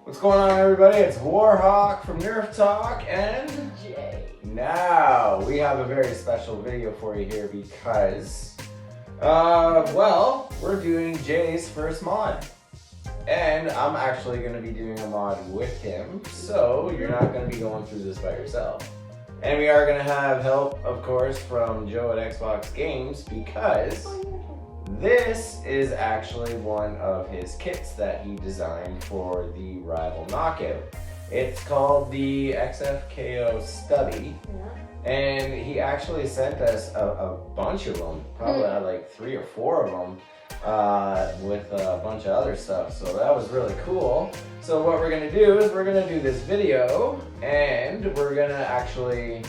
What's going on, everybody? It's Warhawk from Nerf Talk, and Jay. Now we have a very special video for you here because, well, we're doing Jay's first mod. And I'm actually going to be doing a mod with him, so you're not going to be going through this by yourself. And we are going to have help, of course, from Joe at Xbox Games because this is actually one of his kits that he designed for the Rival Knockout. It's called the XFKO Stubbie, and he actually sent us a bunch of them, probably like 3 or 4 of them. With a bunch of other stuff, so that was really cool. So what we're gonna do is we're gonna do this video, and we're gonna actually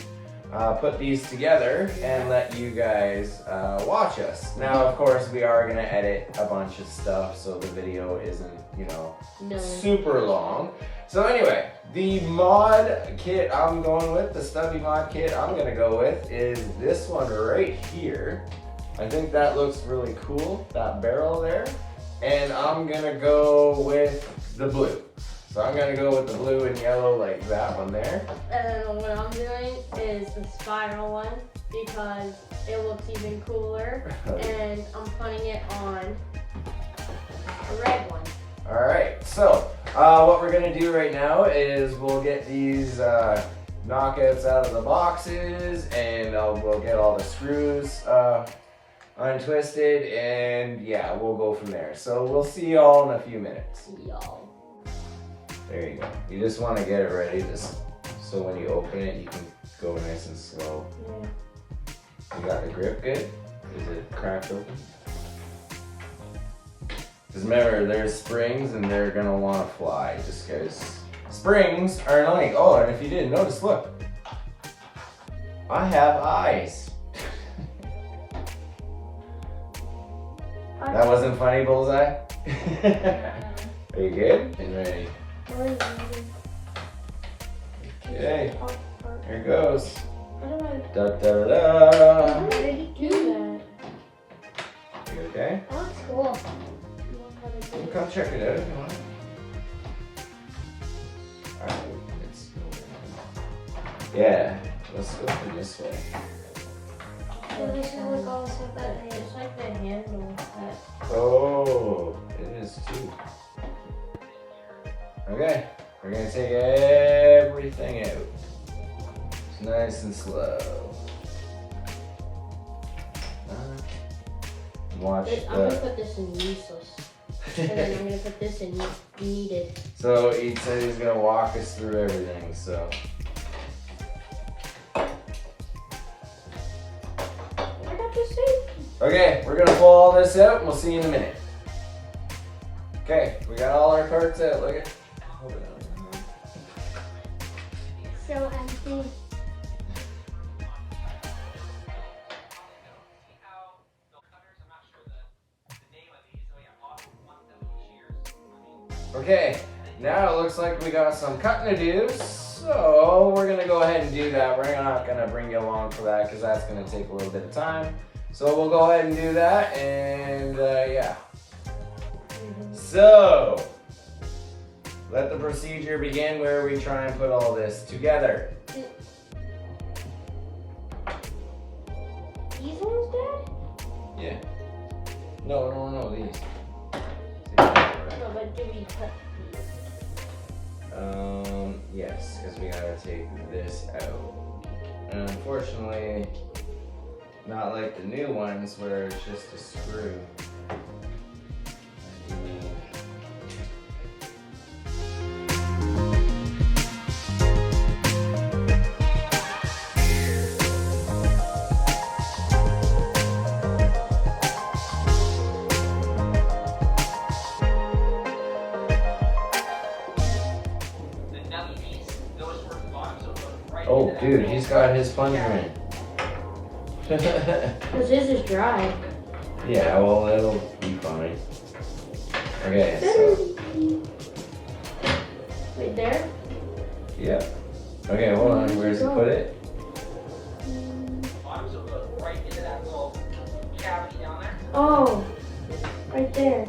put these together and let you guys watch us. Now, of course, we are gonna edit a bunch of stuff so the video isn't, you know, super long. So anyway, the mod kit I'm going with, the Stubby mod kit I'm gonna go with is this one right here. I think that looks really cool, that barrel there. And I'm gonna go with the blue. So I'm gonna go with the blue and yellow like that one there. And what I'm doing is the spiral one because it looks even cooler. And I'm putting it on a red one. All right, so what we're gonna do right now is we'll get these knockouts out of the boxes, and we'll get all the screws untwisted, and yeah, we'll go from there. So we'll see y'all in a few minutes. Y'all. There you go. You just want to get it ready, just so when you open it, you can go nice and slow. Yeah. You got the grip good? Is it cracked open? Just remember, there's springs and they're gonna want to fly, just because springs are annoying. Oh, and if you didn't notice, look, I have eyes. That wasn't funny, Bullseye? Are you good? And ready? Okay, here it goes. Da da da. How did you do that? You okay? That looks cool. Well, come check it out if you want. Alright, let's go. Yeah, let's go through this way. This is like all the stuff that it's like the handle. Oh, it is too. Okay, we're gonna take everything out. It's nice and slow. Watch I'm gonna put this in useless. And then I'm gonna put this in needed. So he said he's gonna walk us through everything, so. Okay, we're gonna pull all this out and we'll see you in a minute. Okay, we got all our parts out. Look at. Hold it on. So empty. Okay, now it looks like we got some cutting to do, so we're gonna go ahead and do that. We're not gonna bring you along for that because that's gonna take a little bit of time. So we'll go ahead and do that, and yeah. So, let the procedure begin where we try and put all this together. These ones, Dad? Yeah. No, these. No, but do we cut these? Yes, because we gotta take this out. And unfortunately, not like the new ones where it's just a screw. Oh, dude, he's got his plunger in. Because his is dry. Yeah, well, it'll be fine. Okay, so. Right there? Yeah. Okay, hold on. Where's he put it? Right into that little cavity down there. Oh, right there.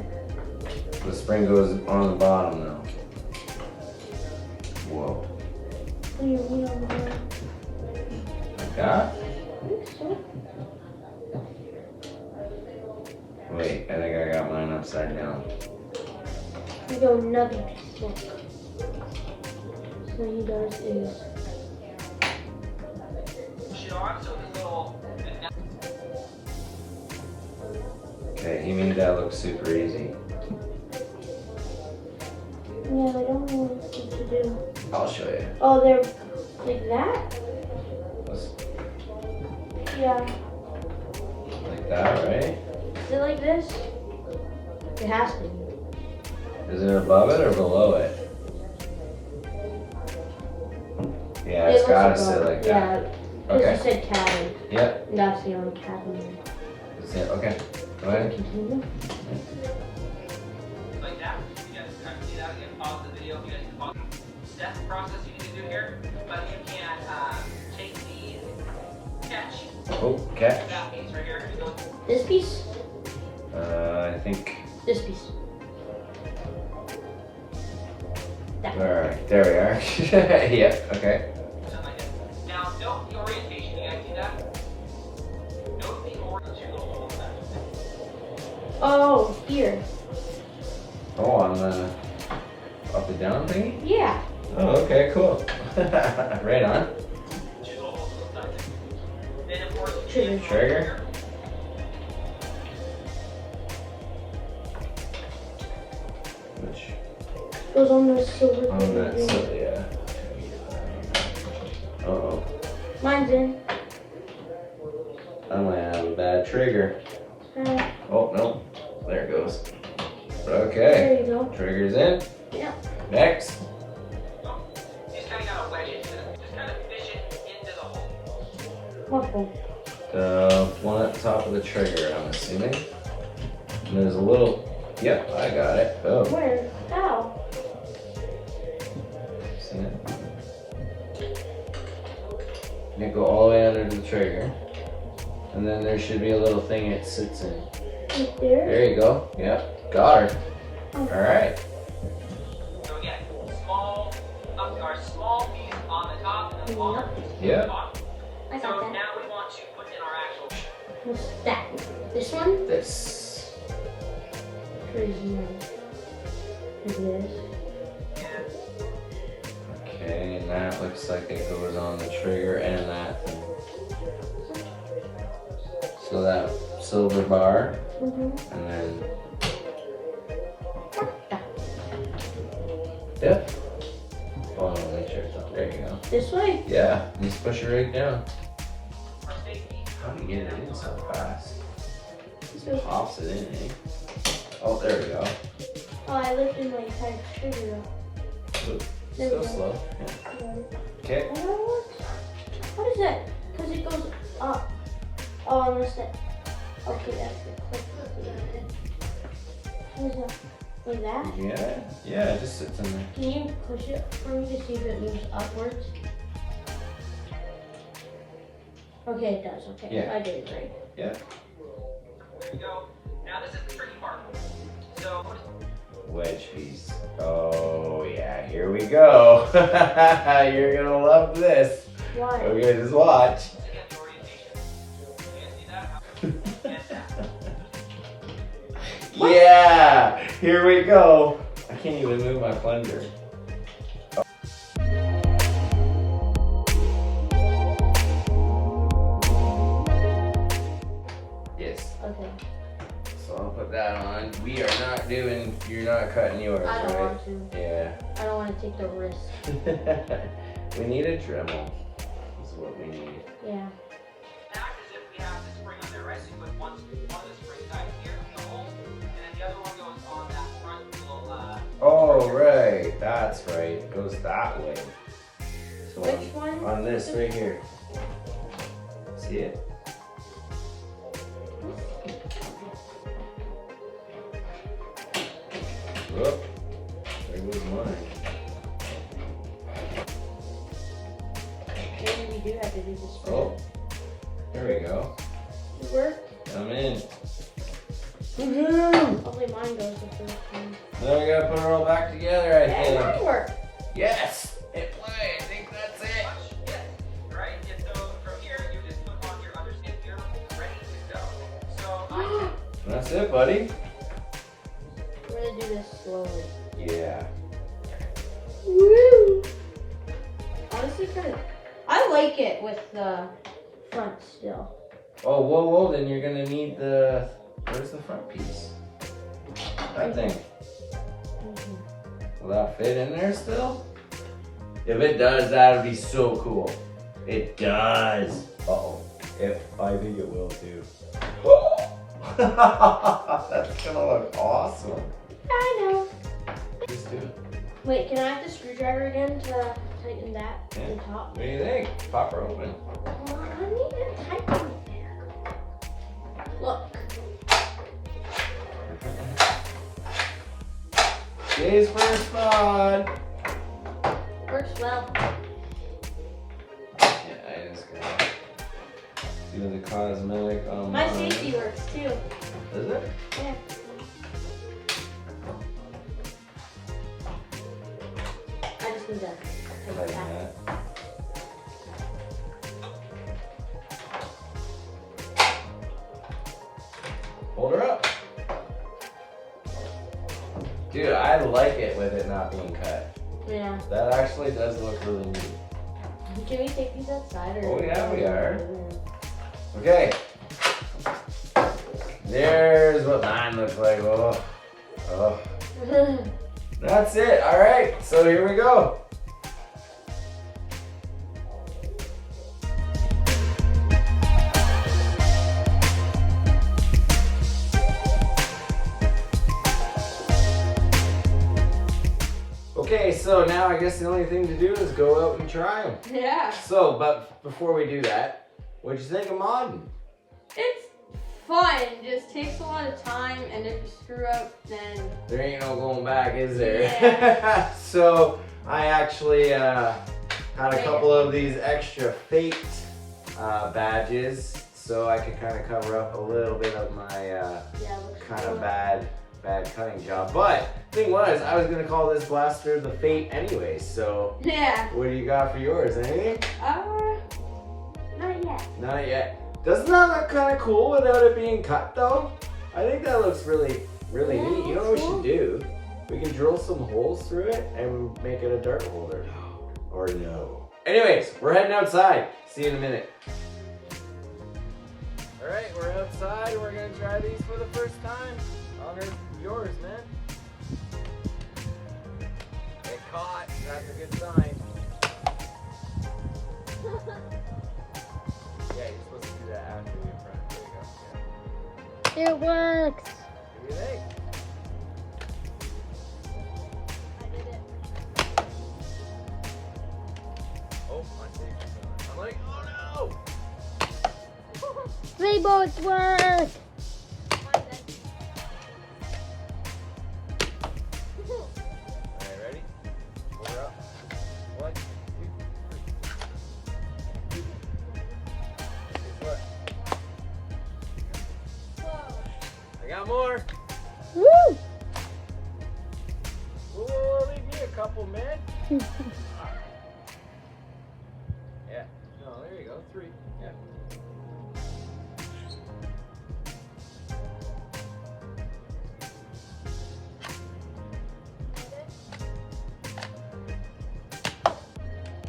The spring goes on the bottom now. Whoa. Put your wheel on the ground. Like that? I think so. Wait, I think I got mine upside down. We go another piece. Look. So he does is. Push it on so this little. Okay, you mean that looks super easy? Yeah, I don't know what to do. I'll show you. Oh, they're like that? Let's- Yeah. Like that, right? Is it like this? It has to be. Is it above it or below it? Yeah, It it's looks gotta above. sit like that. Yeah, because Okay. you said cabin. Yep. And that's the only cabin. That's it. Okay. Go ahead. Continue. Like that. You guys can kind of see that. Again, pause the video if you guys can pause. That's the process you need to do here. But you can take the catch. Oh, catch. That piece right here. You go This piece? I think. This piece. That. Alright, there we are. Yep, okay. something like that. Now, note the orientation. You guys see that? Note the orientation. Oh, here. Oh, on the up and down thingy? Yeah. Oh, okay, cool. Right on. Then, of course, Trigger. Trigger. Which Goes on the silver on thing. that, so yeah. Uh oh. Mine's in. I might have a bad trigger. Oh no, there it goes. Okay, There you go. trigger's in. Yeah. Next. just kind of gotta wedge it. Just kind of fish it into the hole. What hole? The one at the top of the trigger, I'm assuming. And there's a little. Yep, I got it. Oh, Where? How? see it? You go all the way under the trigger. And then there should be a little thing it sits in. Right there? There you go. Yep, got her. Oh. Alright. So again, small piece on the top and then long piece on Yeah. the bottom. I So got that. now we want to put in our actual. What's that? This one? This. Crazy nice. Like this. Okay, and that looks like it goes on the trigger and that thing. So that silver bar, Mm-hmm. and then. Yep. Oh, I want to make sure it's up. There you go. This way? Yeah, just push it right down. Our safety. How do you get it in so fast? This Just way. pops it in, eh? Oh, there we go. Oh, I lifted my entire trigger up. Oop, There Still we go. slow. Yeah. Yeah. Okay. Oh, that works. What is that? Because it goes up. Oh, unless that. Okay, that's the clip. What is that? Like that? Yeah. Yeah, it just sits in there. Can you push it for me to see if it moves upwards? Okay, it does. Okay, Yeah. I did it right. Yeah. There you go. Now this is the tricky part. So Wedge piece. Oh yeah, here we go. You're gonna love this. Why? Okay, just watch. again, the orientation. You guys see that? And that. Yeah, here we go. I can't even move my plunger. Yes. Okay. So I'll put that on. We are not doing. You're not cutting yours, I don't right? want to. Yeah. I don't want to take the risk. We need a Dremel. Is what we need. Yeah. Act as if we have the spring on there, right? So you put one of the spring side here in the hole, and then the other one goes on that front little. Oh right, that's right. It goes that way. So Which one? on this right here. See it? Whoop. There goes mine. Maybe we do have to do this. Oh. There we go. It worked. I'm in. Woohoo! Hopefully mine goes the first one. Now we gotta put it all back together, I Hey, think. mine worked. Yes! Hit play. I think that's it. Yes, right? And so from here, you just put on your other stick. You're ready to go. So I That's it, buddy. We're gonna do this slowly. Yeah. Woo! Honestly, I like it with the front still. Oh, whoa, whoa. Then you're gonna need the. Where's the front piece? That thing. Will that fit in there still? If it does, that would be so cool. It does. Uh-oh. I think it will too. That's gonna look awesome. I know. Just do it. Wait, can I have the screwdriver again to tighten that Yeah. on top? What do you think? Pop her open. Well, I need to tighten it there. Look. Jay's first mod. Works well. Yeah, I just gotta do the cosmetic on My mine. safety works too. Does it? Yeah. I just need to tighten Like that. that. Hold her up. Dude, I like it with it not being cut. Yeah. That actually does look really neat. Can we take these outside or? Oh, yeah, we are. Okay. There's what mine looks like. Oh. Oh. That's it. All right. So here we go. Okay, so now I guess the only thing to do is go out and try them. Yeah. So, but before we do that, what'd you think of modding? It's fun. Just takes a lot of time, and if you screw up, then There ain't no going back, is there? Yeah. So, I actually had a couple of these extra faked badges, so I could kind of cover up a little bit of my yeah, it looks kind cool. of bad cutting job. But thing was, I was gonna call this blaster the Fate anyway. So, Yeah. what do you got for yours? Anything? Not yet. Not yet. Doesn't that look kind of cool without it being cut though? I think that looks really Yeah, neat. You know what we cool. should do? We can drill some holes through it and make it a dart holder. Or no. Anyways, we're heading outside. See you in a minute. All right, we're outside. We're gonna try these for the first time. Honor yours, man. Get caught. That's a good sign. Yeah, you're supposed to do that after we press. There you go. It works. What do you think? I did it. Oh, my safety's on. I'm like, oh no! They both work. Alright, ready? Hold her up. 1, 2, 3. Guess what? I got more. Woo! Whoa, leave me a couple, man. Yeah. No, there you go. 3. Yeah.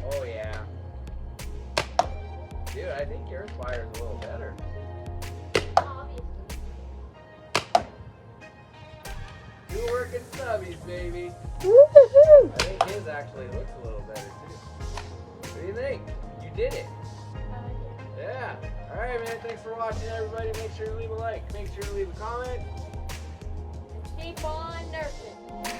Oh yeah. Dude, I think yours fires a little better. Two working stubbies, baby. Woo-hoo-hoo. I think his actually looks a little better too. What do you think? You did it. Yeah. Alright, man. Thanks for watching, everybody. Make sure to leave a like. Make sure to leave a comment. Keep on nerfing.